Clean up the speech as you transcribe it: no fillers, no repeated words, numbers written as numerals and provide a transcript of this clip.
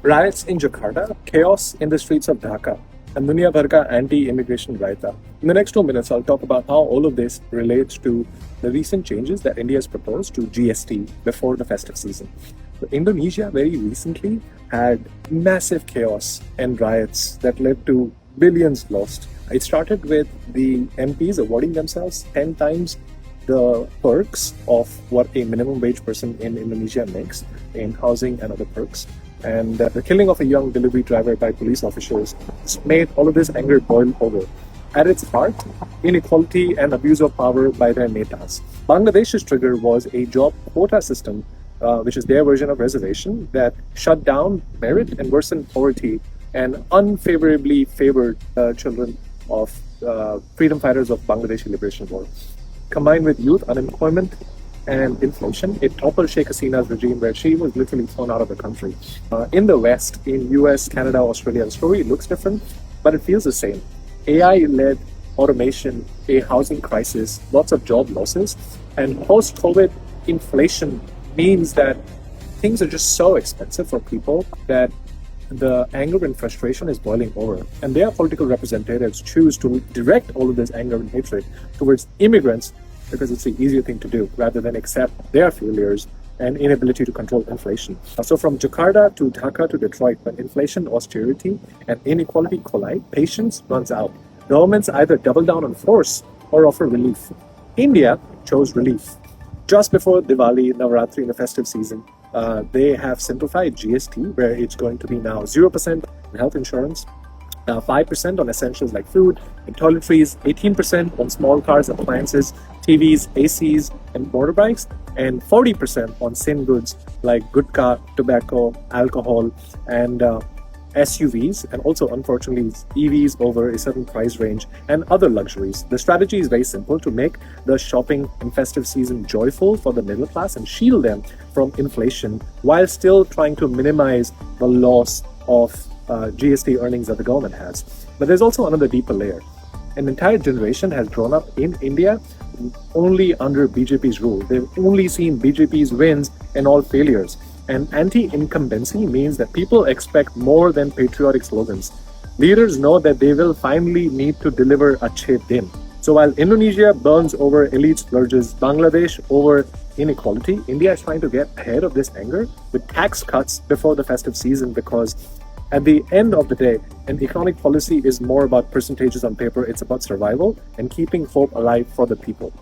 Riots in Jakarta, chaos in the streets of Dhaka, and Dunia Bhar ka anti-immigration raita. In the next 2 minutes, I'll talk about how all of this relates to the recent changes that India has proposed to GST before the festive season. So Indonesia very recently had massive chaos and riots that led to billions lost. It started with the MPs awarding themselves 10 times the perks of what a minimum wage person in Indonesia makes in housing and other perks. And the killing of a young delivery driver by police officers made all of this anger boil over. At its heart, inequality and abuse of power by their netas. Bangladesh's trigger was a job quota system, which is their version of reservation, that shut down merit and worsened poverty and unfavorably favored children of freedom fighters of Bangladeshi Liberation War. Combined with youth unemployment and inflation, it toppled Sheikh Hasina's regime, where she was literally thrown out of the country. In the West, in US, Canada, Australia, the story looks different, but it feels the same. AI-led automation, a housing crisis, lots of job losses, and post-COVID inflation means that things are just so expensive for people that the anger and frustration is boiling over. And their political representatives choose to direct all of this anger and hatred towards immigrants because it's the easier thing to do rather than accept their failures and inability to control inflation. So from Jakarta to Dhaka to Detroit, when inflation, austerity, and inequality collide, patience runs out. Governments either double down on force or offer relief. India chose relief. Just before Diwali, Navaratri, in the festive season, they have simplified GST, where it's going to be now 0% on health insurance, 5% on essentials like food and toiletries, 18% on small cars, appliances, TVs, ACs, and motorbikes, and 40% on sin goods like gutka, tobacco, alcohol, and SUVs, and also, unfortunately, EVs over a certain price range, and other luxuries. The strategy is very simple: to make the shopping and festive season joyful for the middle class and shield them from inflation while still trying to minimize the loss of GST earnings that the government has. But there's also another deeper layer. An entire generation has grown up in India only under BJP's rule. They've only seen BJP's wins and all failures. And anti-incumbency means that people expect more than patriotic slogans. Leaders know that they will finally need to deliver Achhe Din. So while Indonesia burns over elite splurges, Bangladesh over inequality, India is trying to get ahead of this anger with tax cuts before the festive season, because at the end of the day, an economic policy is more about percentages on paper. It's about survival and keeping hope alive for the people.